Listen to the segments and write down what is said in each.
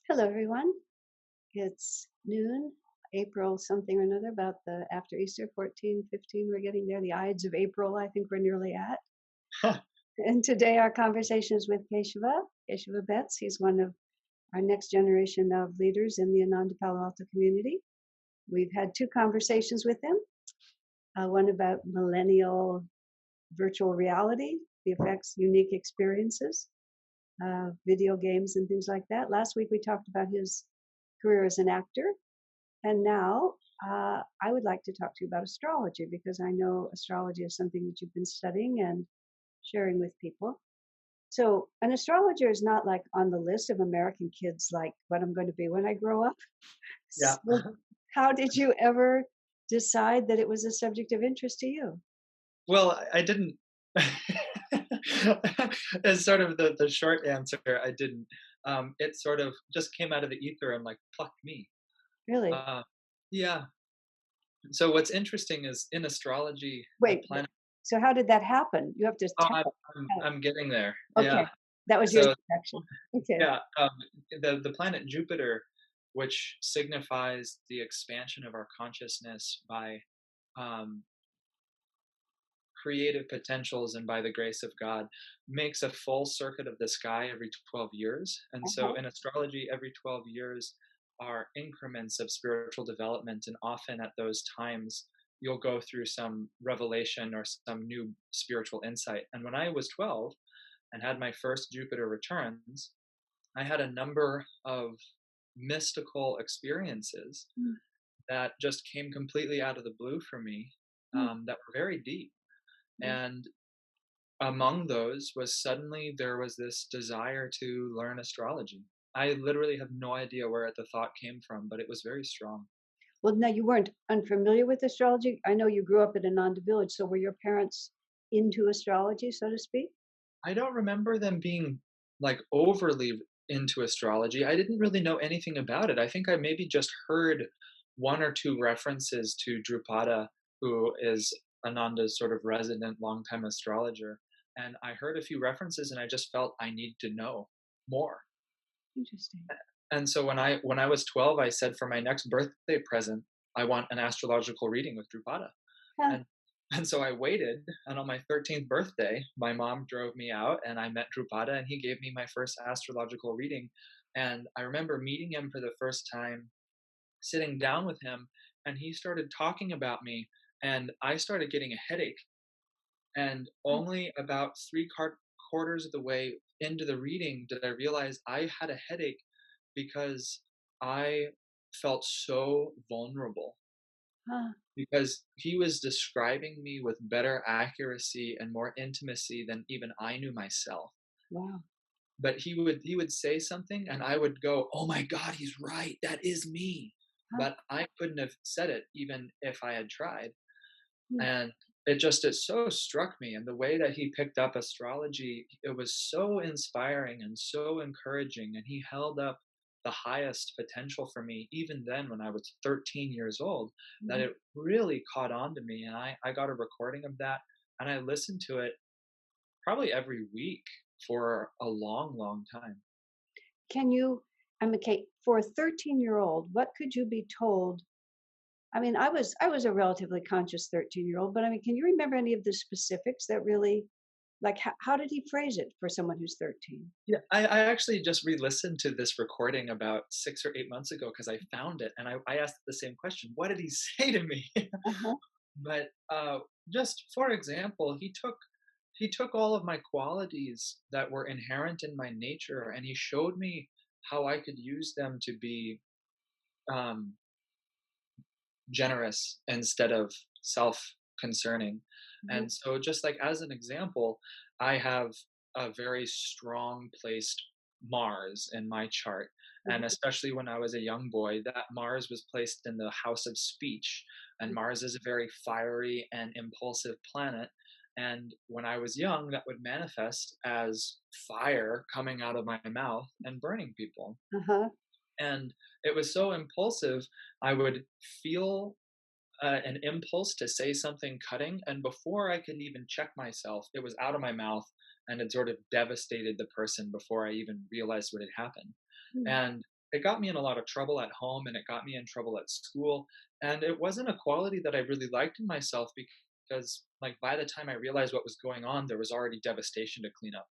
Hello, everyone. It's noon, April something or another, about the after Easter, 14, 15. We're getting there. The Ides of April, I think we're nearly at. And today our conversation is with Keshava Betts. He's one of our next generation of leaders in the Ananda Palo Alto community. We've had two conversations with him, one about millennial virtual reality, the effects, unique experiences, video games, and things like that. Last week we talked about his career as an actor. And now I would like to talk to you about astrology because I know astrology is something that you've been studying and sharing with people. So, an astrologer is not like on the list of American kids, like what I'm going to be when I grow up. Yeah. So, how did you ever decide that it was a subject of interest to you? Well, I didn't. As sort of the short answer, I didn't. It sort of just came out of the ether and like plucked me. Really? Uh, yeah. So what's interesting is in astrology, the Wait, planet. so how did that happen? You have to Oh, tell. I'm getting there. Okay, Yeah. that was your So introduction. Okay. yeah, the planet Jupiter, which signifies the expansion of our consciousness by um, creative potentials and by the grace of God, makes a full circuit of the sky every 12 years. And so Uh-huh. in astrology, every 12 years are increments of spiritual development. And often at those times, you'll go through some revelation or some new spiritual insight. And when I was 12 and had my first Jupiter returns, I had a number of mystical experiences that just came completely out of the blue for me, that were very deep. Mm-hmm. And among those was suddenly there was this desire to learn astrology. I literally have no idea where the thought came from, but it was very strong. Well, now you weren't unfamiliar with astrology. I know you grew up in Ananda Village, so were your parents into astrology, so to speak? I don't remember them being like overly into astrology. I didn't really know anything about it. I think I maybe just heard one or two references to Drupada, who is Ananda's sort of resident longtime astrologer. And I heard a few references and I just felt I need to know more. Interesting. And so when I was 12, I said for my next birthday present, I want an astrological reading with Drupada. Huh. And and so I waited, and on my 13th birthday, my mom drove me out and I met Drupada and he gave me my first astrological reading. And I remember meeting him for the first time, sitting down with him, and he started talking about me and I started getting a headache. And only about quarters of the way into the reading did I realize I had a headache because I felt so vulnerable, Huh. because he was describing me with better accuracy and more intimacy than even I knew myself. Wow. But he would say something and I would go, "Oh my god, he's right. That is me." Huh. But I couldn't have said it even if I had tried. Hmm. And it so struck me, and the way that he picked up astrology, it was so inspiring and so encouraging, and he held up the highest potential for me even then when I was 13 years old, that Mhm. it really caught on to me. And I got a recording of that and I listened to it probably every week for a long time. Can you, okay, for a 13-year-old, what could you be told? I mean, I was a relatively conscious 13-year-old, but I mean, can you remember any of the specifics that really, like, how did he phrase it for someone who's 13? Yeah, I actually just re-listened to this recording about 6 or 8 months ago because I found it and I asked the same question. What did he say to me? Uh-huh. But just for example, he took all of my qualities that were inherent in my nature and he showed me how I could use them to be um, generous instead of self-concerning. Mhm. And so, just like as an example, I have a very strong placed Mars in my chart. And Mhm. especially when I was a young boy, that Mars was placed in the house of speech. And Mars is a very fiery and impulsive planet. And when I was young, that would manifest as fire coming out of my mouth and burning people. Uh-huh. And it was so impulsive, I would feel an impulse to say something cutting, and before I could even check myself, it was out of my mouth and it sort of devastated the person before I even realized what had happened. Hmm. And it got me in a lot of trouble at home and it got me in trouble at school. And it wasn't a quality that I really liked in myself because, like, by the time I realized what was going on, there was already devastation to clean up.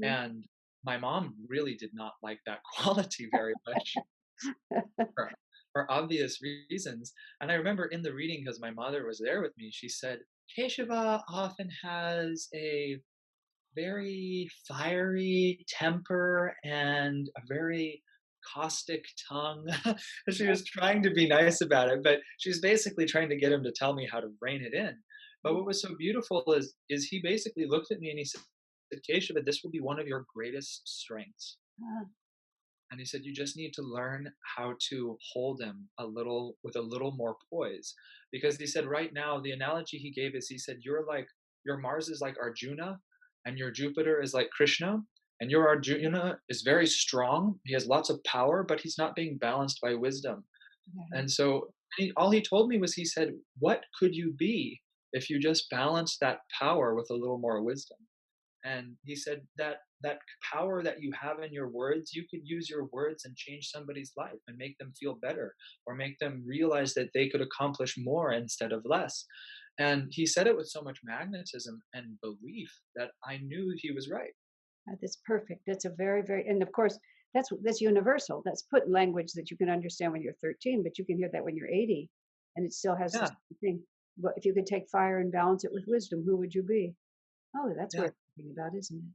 Mhm. And my mom really did not like that quality very much for, for obvious reasons. And I remember in the reading, because my mother was there with me, she said, Keshava often has a very fiery temper and a very caustic tongue. She was trying to be nice about it, but she's basically trying to get him to tell me how to rein it in. But what was so beautiful is he basically looked at me and he said, Keshava, this will be one of your greatest strengths. Ah, And he said, you just need to learn how to hold him a little with a little more poise. Because he said, right now, the analogy he gave is he said, your Mars is like Arjuna and your Jupiter is like Krishna. And your Arjuna is very strong. He has lots of power, but he's not being balanced by wisdom. yeah. And so all he told me was, he said, what could you be if you just balanced that power with a little more wisdom? And he said that power that you have in your words, you could use your words and change somebody's life and make them feel better or make them realize that they could accomplish more instead of less. And he said it with so much magnetism and belief that I knew he was right. That's perfect. That's a very, very, and of course, that's universal. That's put in language that you can understand when you're 13, but you can hear that when you're 80, and it still has the Yeah, same thing. But if you could take fire and balance it with wisdom, who would you be? Oh, that's yeah, worth thinking about, isn't it?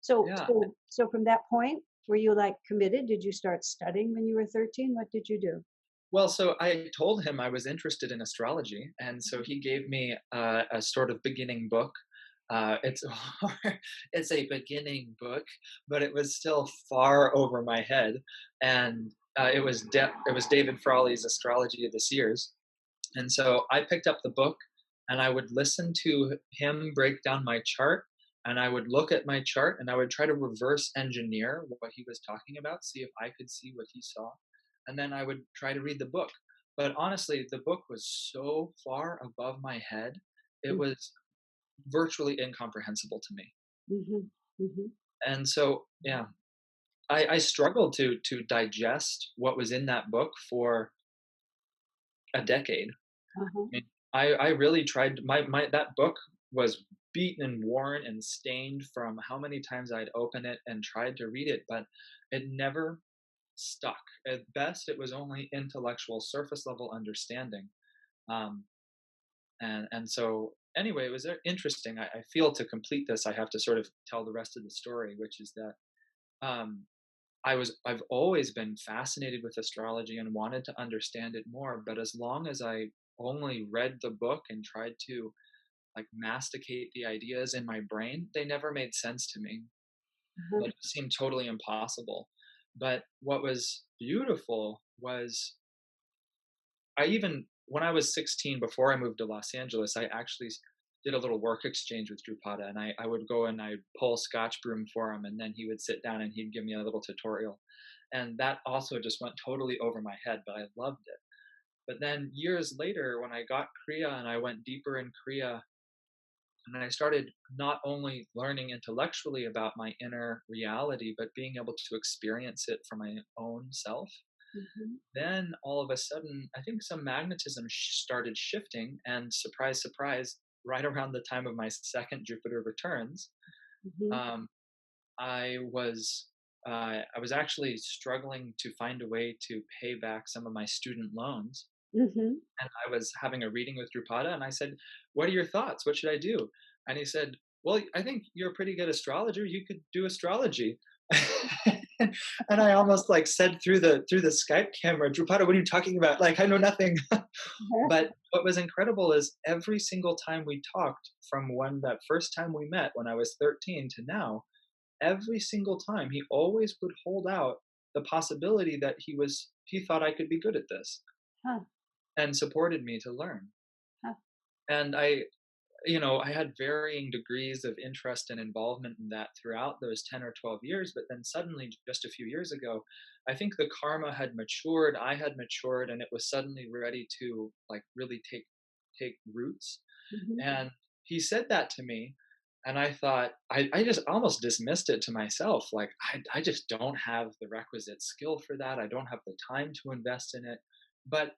So, yeah. so from that point, were you like committed? Did you start studying when you were 13? What did you do? Well, so I told him I was interested in astrology, and so he gave me a sort of beginning book. It's it's a beginning book, but it was still far over my head, and it was David Frawley's Astrology of the Seers, and so I picked up the book, and I would listen to him break down my chart, and I would look at my chart, and I would try to reverse engineer what he was talking about, see if I could see what he saw, and then I would try to read the book. But honestly, the book was so far above my head, it was virtually incomprehensible to me. Mm-hmm. Mm-hmm. And so, yeah, I struggled to digest what was in that book for a decade. Uh-huh. mean, I really tried my that book was beaten and worn and stained from how many times I'd open it and tried to read it, but it never stuck. At best, it was only intellectual, surface level understanding. Um, and so anyway, it was interesting. I feel to complete this, I have to sort of tell the rest of the story, which is that um, I've always been fascinated with astrology and wanted to understand it more, but as long as I only read the book and tried to like masticate the ideas in my brain, they never made sense to me. Uh-huh. It seemed totally impossible. But what was beautiful was I even when I was 16, before I moved to Los Angeles, I actually did a little work exchange with Drupada, and I would go and I'd pull Scotch broom for him, and then he would sit down and he'd give me a little tutorial. And that also just went totally over my head, but I loved it. But then years later, when I got Kriya and I went deeper in Kriya, and I started not only learning intellectually about my inner reality, but being able to experience it for my own self, Mm-hmm. then all of a sudden, I think some magnetism started shifting, and surprise, surprise, right around the time of my second Jupiter returns, Mm-hmm. um, I was I was actually struggling to find a way to pay back some of my student loans, Mm-hmm. and I was having a reading with Drupada, and I said, "What are your thoughts? What should I do?" And he said, "Well, I think you're a pretty good astrologer. You could do astrology." And I almost like said through the Skype camera, "Drupada, what are you talking about? Like, I know nothing." But what was incredible is every single time we talked, from when that first time we met when I was 13 to now, every single time he always would hold out the possibility that he thought I could be good at this Huh. and supported me to learn. Huh. And I had varying degrees of interest and involvement in that throughout those 10 or 12 years. But then suddenly, just a few years ago, I think the karma had matured, I had matured, and it was suddenly ready to like really take roots. Mm-hmm. And he said that to me. And I thought, I just almost dismissed it to myself. Like, I just don't have the requisite skill for that. I don't have the time to invest in it. But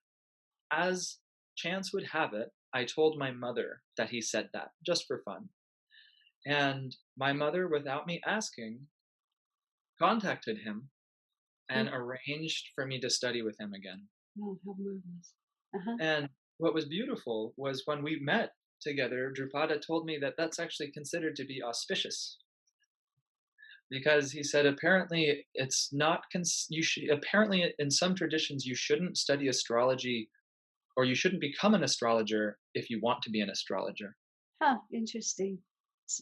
as chance would have it, I told my mother that he said that just for fun. And my mother, without me asking, contacted him Mm. and arranged for me to study with him again. Oh, how marvelous. Uh-huh. And what was beautiful was when we met together, Drupada told me that that's actually considered to be auspicious because he said apparently it's not you should apparently in some traditions you shouldn't study astrology or you shouldn't become an astrologer if you want to be an astrologer Huh, interesting.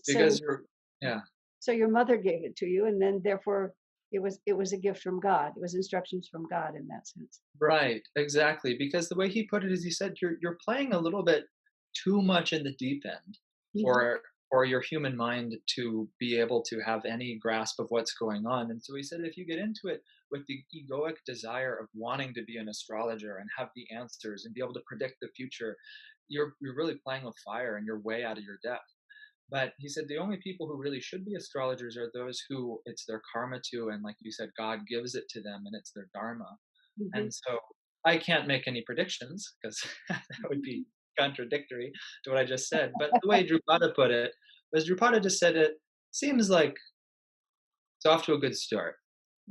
because you're yeah. So your mother gave it to you, and then therefore it was a gift from God. It was instructions from God in that sense. Right, exactly, because the way he put it is he said, "You're playing a little bit too much in the deep end Mhm. for your human mind to be able to have any grasp of what's going on." And so he said, "If you get into it with the egoic desire of wanting to be an astrologer and have the answers and be able to predict the future, you're really playing with fire and you're way out of your depth." But he said the only people who really should be astrologers are those who it's their karma to, and like you said, God gives it to them and it's their dharma. Mhm. And so I can't make any predictions because that would be contradictory to what I just said. But the way Drupada put it was Drupada just said it seems like it's off to a good start.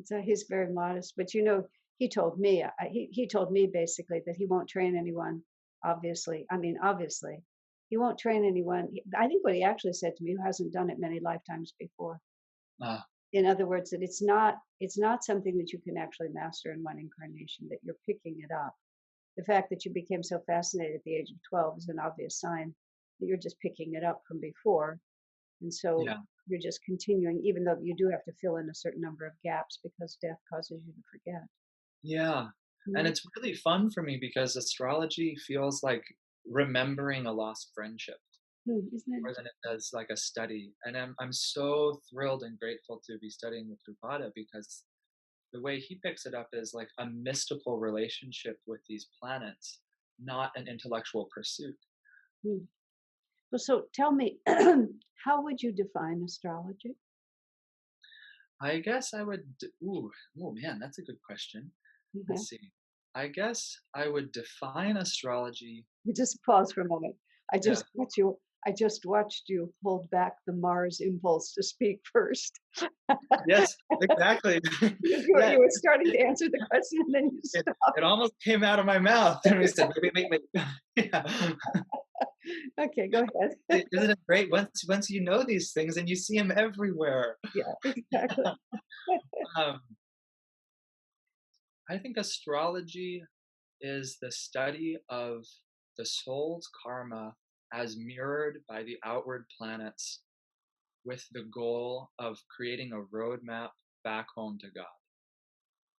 So he's very modest, but he told me he told me basically that he won't train anyone. Obviously, I mean, obviously, he won't train anyone. I think what he actually said to me, who hasn't done it many lifetimes before. Ah, In other words, that it's not something that you can actually master in one incarnation. That you're picking it up. The fact that you became so fascinated at the age of 12 is an obvious sign that you're just picking it up from before. And so yeah. you're just continuing, even though you do have to fill in a certain number of gaps because death causes you to forget. Yeah. And Mhm. it's really fun for me because astrology feels like remembering a lost friendship Isn't more it? than it does like a study. And I'm so thrilled and grateful to be studying with Drupada because the way he picks it up is like a mystical relationship with these planets, not an intellectual pursuit. Hmm. Well, so tell me, how would you define astrology? I guess I would. Ooh, oh man, that's a good question. Mhm. Let's see. I guess I would define astrology. You just pause for a moment. I Yeah. just watched you. I just watched you hold back the Mars impulse to speak first. Yes, exactly. You Yeah, were starting to answer the question, and then you it, stopped. it almost came out of my mouth, and we said, wait. Yeah. Okay, go ahead. Isn't it great once you know these things and you see them everywhere? Yeah, exactly. Um, I think astrology is the study of the soul's karma as mirrored by the outward planets with the goal of creating a roadmap back home to God.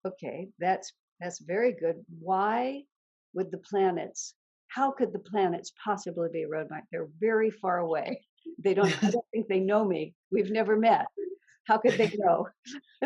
Okay, that's very good. Why would the planets? How could the planets possibly be a roadmap? They're very far away. They don't. I don't think they know me. We've never met. How could they know?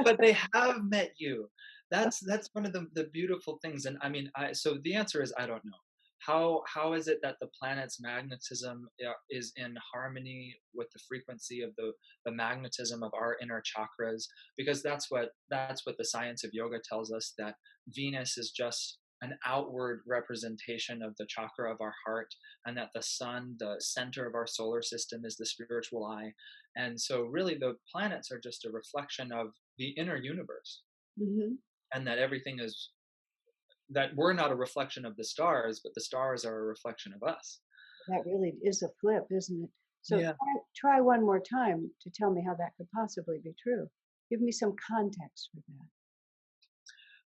But they have met you. That's one of the beautiful things. And I mean, so the answer is I don't know. How is it that the planet's magnetism is in harmony with the frequency of the magnetism of our inner chakras? Because that's what the science of yoga tells us, that Venus is just an outward representation of the chakra of our heart, and that the sun, the center of our solar system, is the spiritual eye. And so, really, the planets are just a reflection of the inner universe, Hmm. and that everything is that we're not a reflection of the stars, but the stars are a reflection of us. That really is a flip, isn't it? So Yeah. try one more time to tell me how that could possibly be true. Give me some context for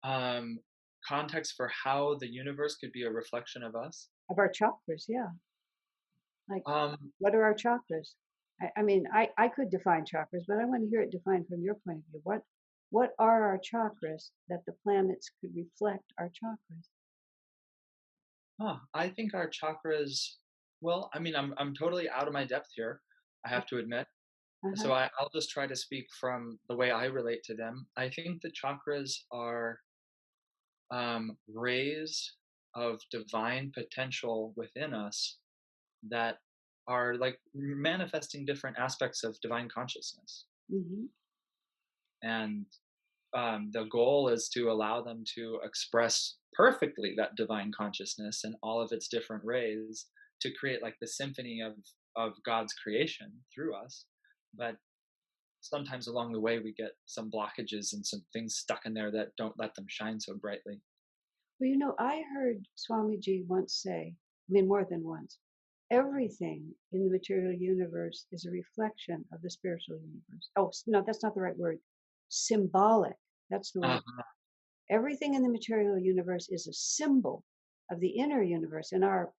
that. Um, Context for how the universe could be a reflection of us. Of our chakras, yeah. Like, Um, what are our chakras? I mean, I could define chakras, but I want to hear it defined from your point of view. What are our chakras that the planets could reflect our chakras? I think our chakras. Well, I mean, I'm totally out of my depth here. I have to admit. Uh-huh. So I'll just try to speak from the way I relate to them. I think the chakras are rays of divine potential within us that are like manifesting different aspects of divine consciousness. Hmm. And the goal is to allow them to express perfectly that divine consciousness and all of its different rays to create like the symphony of God's creation through us. But sometimes along the way we get some blockages and some things stuck in there that don't let them shine so brightly. Well, I heard Swamiji once say, I mean, more than once, everything in the material universe is a reflection of the spiritual universe. Oh, no, that's not the right word. Symbolic. That's the word. Uh-huh. Everything in the material universe is a symbol of the inner universe. And our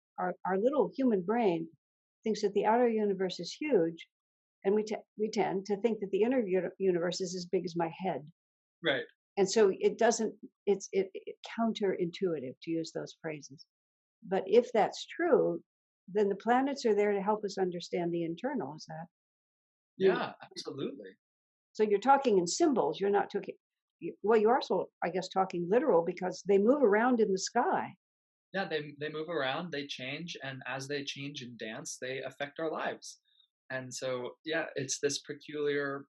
little human brain thinks that the outer universe is huge. And we tend to think that the inner universe is as big as my head. Right. And so it doesn't, it counterintuitive to use those phrases. But if that's true, then the planets are there to help us understand the internal. Is that? I mean, Yeah, absolutely. so you're talking in symbols. You're not talking. Well, you're also, I guess, talking literal because they move around in the sky. Yeah, they move around, they change, and as they change and dance, they affect our lives. And so, yeah, it's this peculiar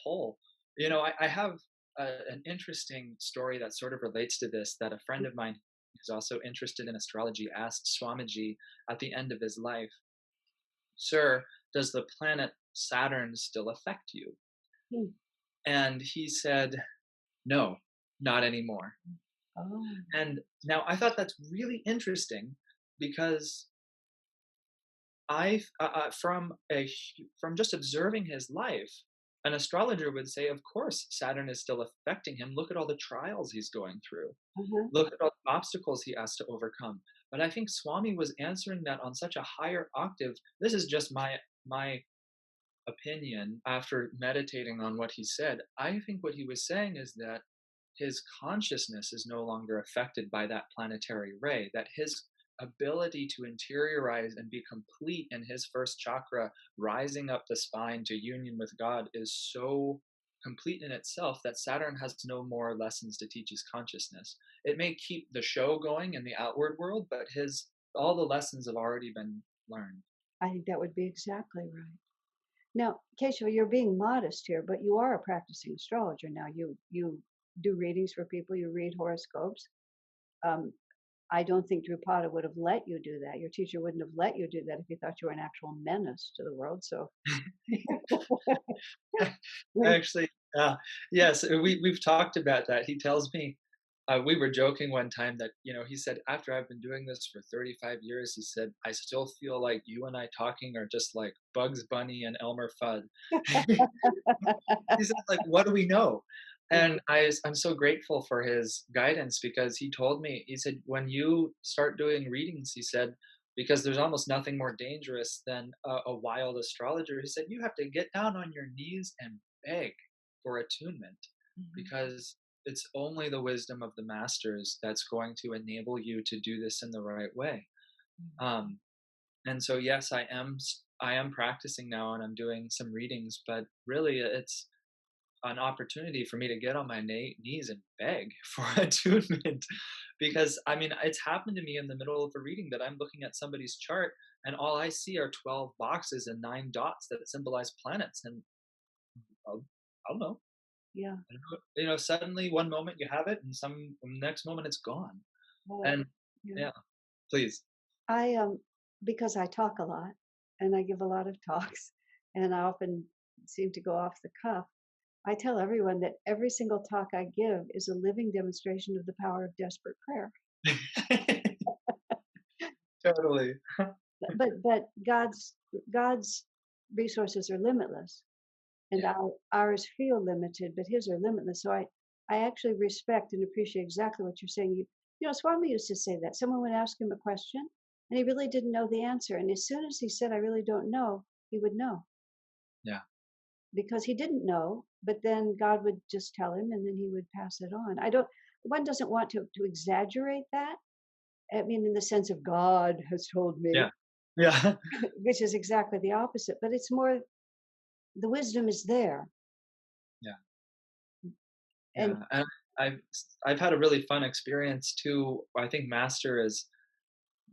pull. I have an interesting story that sort of relates to this. That a friend of mine who's also interested in astrology asked Swamiji at the end of his life, "Sir, does the planet Saturn still affect you?" Hmm. And he said, "No, not anymore." Oh. And now I thought that's really interesting because I, from just observing his life, an astrologer would say, of course, Saturn is still affecting him. Look at all the trials he's going through. Uh-huh. Look at all the obstacles he has to overcome. But I think Swami was answering that on such a higher octave. This is just my opinion after meditating on what he said. I think what he was saying is that his consciousness is no longer affected by that planetary ray, that his ability to interiorize and be complete in his first chakra, rising up the spine to union with God, is so complete in itself that Saturn has no more lessons to teach his consciousness. It may keep the show going in the outward world, but his all the lessons have already been learned. I think that would be exactly right. Now, Keshava, you're being modest here, but you are a practicing astrologer now. You do readings for people. You read horoscopes. Um, I don't think Drupada would have let you do that. Your teacher wouldn't have let you do that if he thought you were an actual menace to the world. So, when, Actually, yes, we've talked about that. He tells me, we were joking one time that he said after I've been doing this for 35 years, he said I still feel like you and I talking are just like Bugs Bunny and Elmer Fudd. He said like, what do we know? And I'm so grateful for his guidance because he told me, he said, when you start doing readings, he said, because there's almost nothing more dangerous than a wild astrologer. He said, you have to get down on your knees and beg for attunement Mhm. because it's only the wisdom of the masters that's going to enable you to do this in the right way. Um, and so, yes, I am practicing now and I'm doing some readings, but really it's an opportunity for me to get on my knees and beg for attunement because I mean it's happened to me in the middle of a reading that I'm looking at somebody's chart and all I see are 12 boxes and 9 dots that symbolize planets and I'll, I don't know. Yeah. Suddenly one moment you have it and some next moment it's gone. Well, And yeah. yeah, please. I because I talk a lot and I give a lot of talks and I often seem to go off the cuff. I tell everyone that every single talk I give is a living demonstration of the power of desperate prayer. Totally. But God's resources are limitless, and Yeah. ours feel limited, but His are limitless. So I actually respect and appreciate exactly what you're saying. Swami used to say that someone would ask him a question, and he really didn't know the answer, and as soon as he said, "I really don't know," he would know Yeah. because he didn't know. But then God would just tell him, and then he would pass it on. I don't. One doesn't want to exaggerate that. I mean, in the sense of God has told me, Yeah. Yeah. which is exactly the opposite. But it's more the wisdom is there, Yeah. and Yeah. And I've I've had a really fun experience too. I think Master is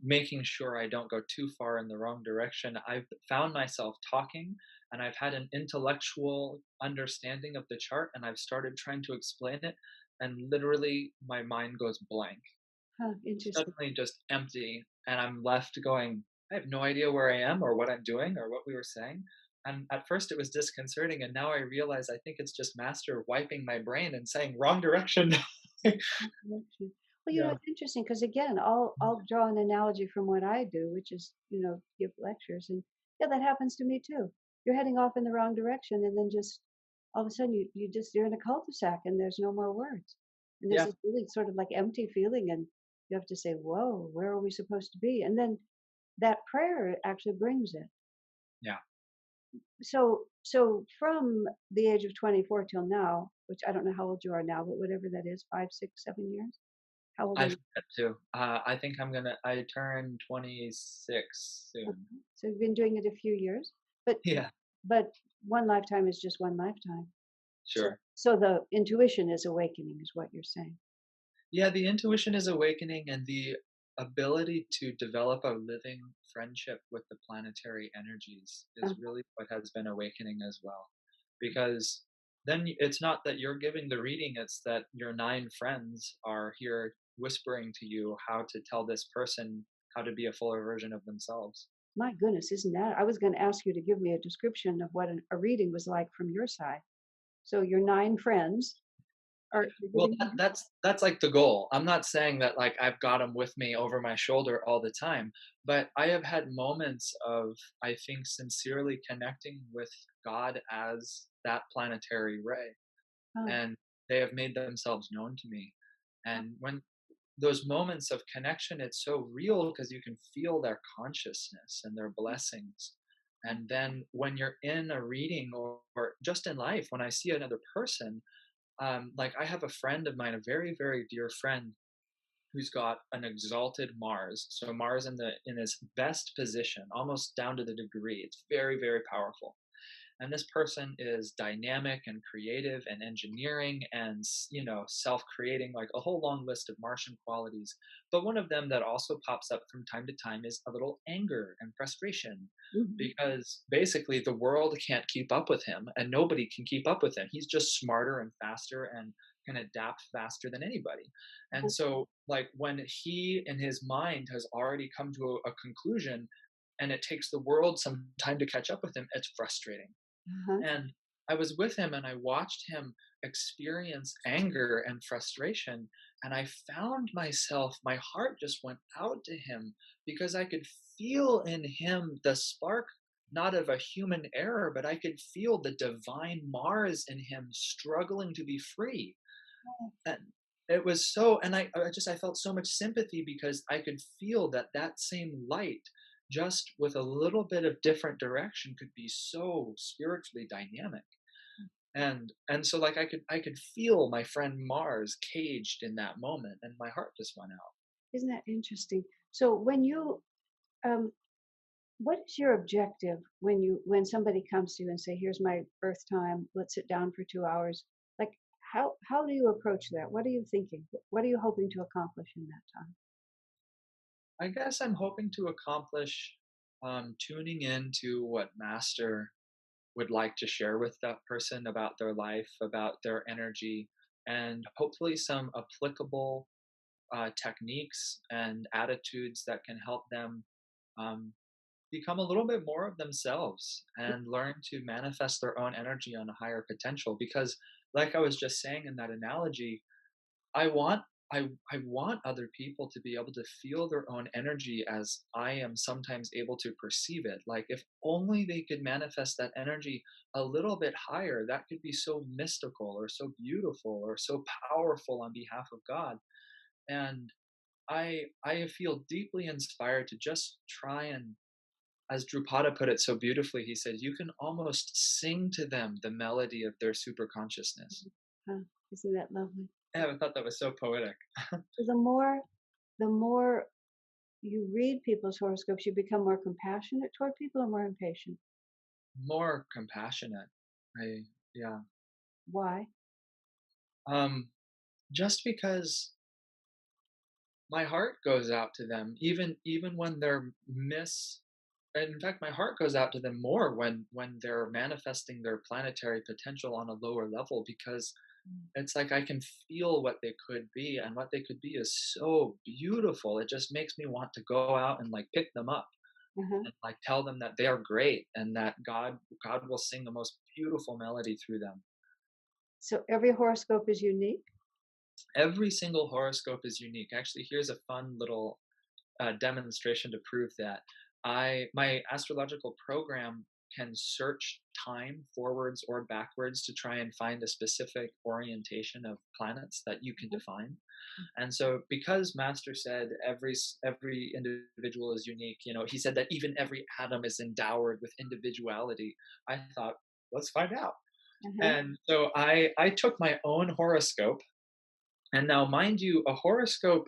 making sure I don't go too far in the wrong direction, I've found myself talking and I've had an intellectual understanding of the chart and I've started trying to explain it, and literally my mind goes blank, Huh, interesting. suddenly just empty, and I'm left going, I have no idea where I am or what I'm doing or what we were saying. And at first it was disconcerting, and now I realize I think it's just master wiping my brain and saying wrong direction. Connection. Well, Yeah. it's interesting because again, I'll draw an analogy from what I do, which is give lectures, and yeah, that happens to me too. You're heading off in the wrong direction, and then just all of a sudden you're in a cul-de-sac, and there's no more words, and there's Yeah. this really sort of like empty feeling, and you have to say, "Whoa, where are we supposed to be?" And then that prayer actually brings it. Yeah. So from the age of 24 till now, which I don't know how old you are now, but whatever that is, 5, 6, 7 years. How old are I you? forget too. I think I turn 26 soon. So you've been doing it a few years, but Yeah, but one lifetime is just one lifetime. So sure. so the intuition is awakening, is what you're saying. Yeah, the intuition is awakening, and the ability to develop a living friendship with the planetary energies Uh, is really what has been awakening as well. Because then it's not that you're giving the reading, it's that your nine friends are here whispering to you how to tell this person how to be a fuller version of themselves. my goodness, isn't that? I was going to ask you to give me a description of what a reading was like from your side. So your 9 friends are you're Well, giving me. that's like the goal. I'm not saying that like I've got them with me over my shoulder all the time, but I have had moments of, I think, sincerely connecting with God as that planetary ray, Oh, and they have made themselves known to me. And when those moments of connection, it's so real because you can feel their consciousness and their blessings. And then when you're in a reading, or just in life, when I see another person, like I have a friend of mine, a very, very dear friend, who's got an exalted Mars. So Mars in his best position, almost down to the degree. It's very, very powerful. And this person is dynamic and creative and engineering and self-creating, like a whole long list of Martian qualities. But one of them that also pops up from time to time is a little anger and frustration, mhm. because basically the world can't keep up with him and nobody can keep up with him. He's just smarter and faster and can adapt faster than anybody. And so like when he in his mind has already come to a conclusion, and it takes the world some time to catch up with him, it's frustrating. Uh-huh. And I was with him and I watched him experience anger and frustration. And I found myself, my heart just went out to him because I could feel in him the spark, not of a human error, but I could feel the divine Mars in him struggling to be free. And it was so, and I felt so much sympathy because I could feel that that same light, just with a little bit of different direction, could be so spiritually dynamic. And so like I could feel my friend Mars caged in that moment, and my heart just went out. Isn't that interesting? So um, what is your objective when somebody comes to you and say, "Here's my birth time. Let's sit down for 2 hours." Like, how do you approach that? What are you thinking? What are you hoping to accomplish in that time? I guess I'm hoping to accomplish tuning in to what Master would like to share with that person about their life, about their energy, and hopefully some applicable techniques and attitudes that can help them um, become a little bit more of themselves and learn to manifest their own energy on a higher potential. Because, like I was just saying in that analogy, I want I want other people to be able to feel their own energy as I am sometimes able to perceive it. Like if only they could manifest that energy a little bit higher, that could be so mystical or so beautiful or so powerful on behalf of God. And I feel deeply inspired to just try and, as Drupada put it so beautifully, he said, you can almost sing to them the melody of their super consciousness. Huh? Isn't that lovely? Yeah, I thought that was so poetic. So the more you read people's horoscopes, you become more compassionate toward people or more impatient. More compassionate. I Yeah. Why? Um, just because my heart goes out to them, even when they're and in fact, my heart goes out to them more when they're manifesting their planetary potential on a lower level, because Mm. it's like I can feel what they could be, and what they could be is so beautiful. It just makes me want to go out and like pick them up Uh-huh. and like tell them that they are great and that God will sing the most beautiful melody through them. So every horoscope is unique? Every single horoscope is unique. Actually, here's a fun little demonstration to prove that. My astrological program can search time forwards or backwards to try and find a specific orientation of planets that you can Uh-huh. define. And so, because Master said every individual is unique, he said that even every atom is endowed with individuality. I thought, let's find out. Uh-huh. And so I took my own horoscope, and now, mind you, a horoscope's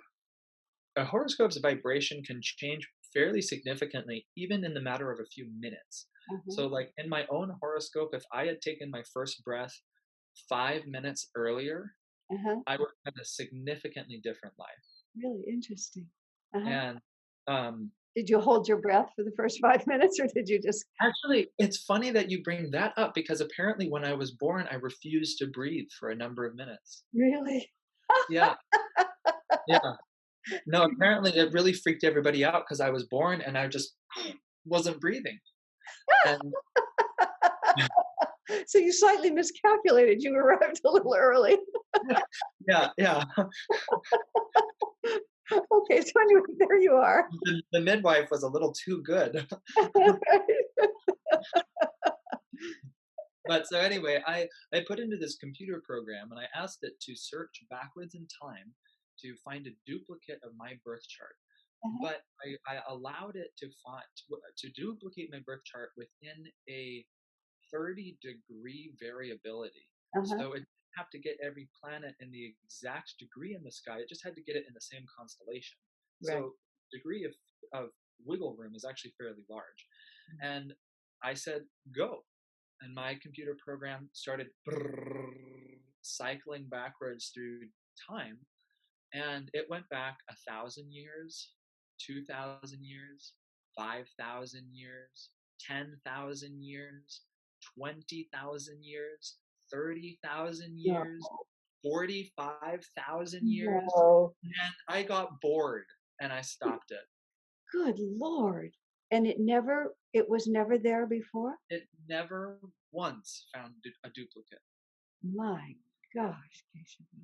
vibration can change fairly significantly, even in the matter of a few minutes. Uh-huh. So, like in my own horoscope, if I had taken my first breath 5 minutes earlier, Uh-huh. I would have had a significantly different life. Really interesting. Uh-huh. And um, Did you hold your breath for the first 5 minutes or did you just actually, it's funny that you bring that up, because apparently, when I was born, I refused to breathe for a number of minutes. really? Yeah, yeah. No, apparently, it really freaked everybody out because I was born and I just wasn't breathing. And So you slightly miscalculated. You arrived a little early. yeah, yeah. Okay, so anyway, there you are. The midwife was a little too good. But so anyway, I put into this computer program and I asked it to search backwards in time to find a duplicate of my birth chart. Uh-huh. But I allowed it to duplicate my birth chart within a 30-degree variability. Uh-huh. So it didn't have to get every planet in the exact degree in the sky. It just had to get it in the same constellation. Right. So degree of wiggle room is actually fairly large. And I said, go. And my computer program started cycling backwards through time, and it went back 1,000 years, 2,000 years, 5,000 years, 10,000 years, 20,000 years, 30,000 No. years, 45,000 years, No. and I got bored and I stopped it. Good Lord. And it was never there before? It never once found a duplicate. My gosh, Keshava.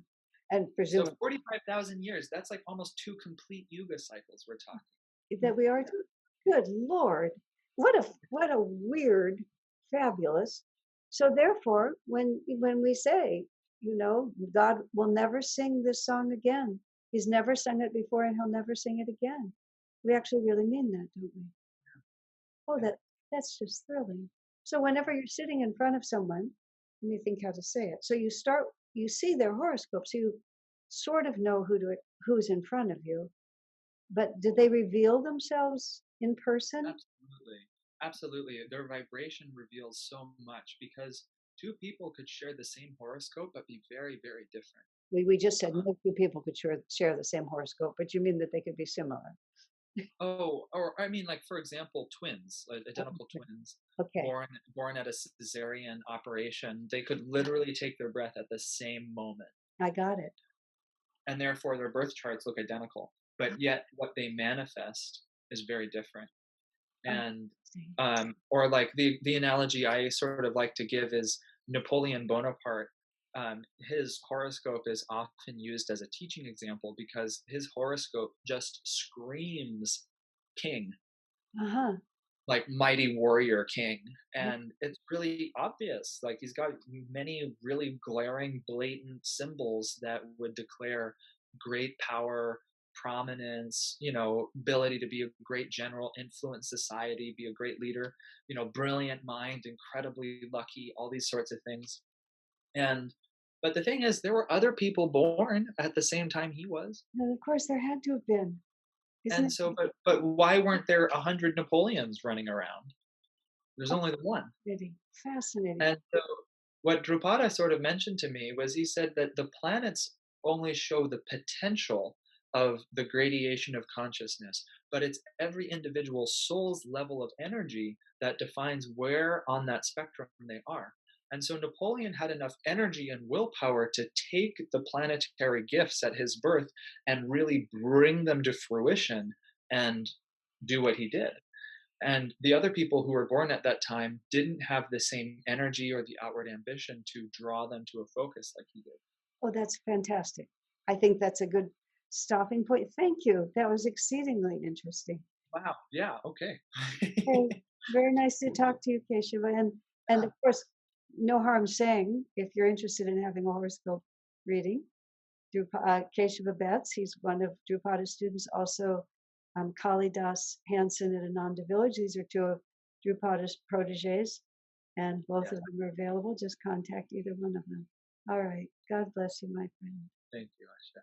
And So presumably 45,000 years, that's like almost two complete yuga cycles we're talking. that we are too. Good Lord. What a weird, fabulous. So therefore, when we say, God will never sing this song again. He's never sung it before and he'll never sing it again. We actually really mean that, don't we? Oh, Yeah. that's just thrilling. So whenever you're sitting in front of someone, let me think how to say it. So you see their horoscope, so you sort of know who's in front of you. But do they reveal themselves in person? Absolutely. Absolutely. Their vibration reveals so much, because two people could share the same horoscope but be very, very different. We just said no two people could share the same horoscope, but you mean that they could be similar. Oh, or I mean, like for example, twins, like identical Okay. twins, Okay, born at a cesarean operation, they could literally take their breath at the same moment, I got it. and therefore their birth charts look identical. But yet, what they manifest is very different. Oh, And see. or like the analogy I sort of like to give is Napoleon Bonaparte. His horoscope is often used as a teaching example because his horoscope just screams king, Uh-huh. like mighty warrior king. And it's really obvious, like he's got many really glaring blatant symbols that would declare great power, prominence, ability to be a great general, influence society, be a great leader, brilliant mind, incredibly lucky, all these sorts of things. And but the thing is, there were other people born at the same time he was. And of course there had to have been. Isn't And it so but why weren't there 100 Napoleons running around? There's only the one. fascinating? Fascinating. And so what Drupada sort of mentioned to me was, he said that the planets only show the potential, of the gradation of consciousness, but it's every individual soul's level of energy that defines where on that spectrum they are. And so Napoleon had enough energy and willpower to take the planetary gifts at his birth and really bring them to fruition and do what he did. And the other people who were born at that time didn't have the same energy or the outward ambition to draw them to a focus like he did. Oh, that's fantastic. I think that's a good stopping point. Thank you. That was exceedingly interesting. Wow. Yeah. Okay. Hey, very nice to talk to you, Keshava. And Yeah. of course, no harm saying if you're interested in having a horoscope reading, Keshava Betts, he's one of Drupada's students, also Kalidas Hansen and Ananda Village. These are two of Drupada's proteges, and both Yeah. of them are available. Just contact either one of them. All right. God bless you, my friend. Thank you, Asha.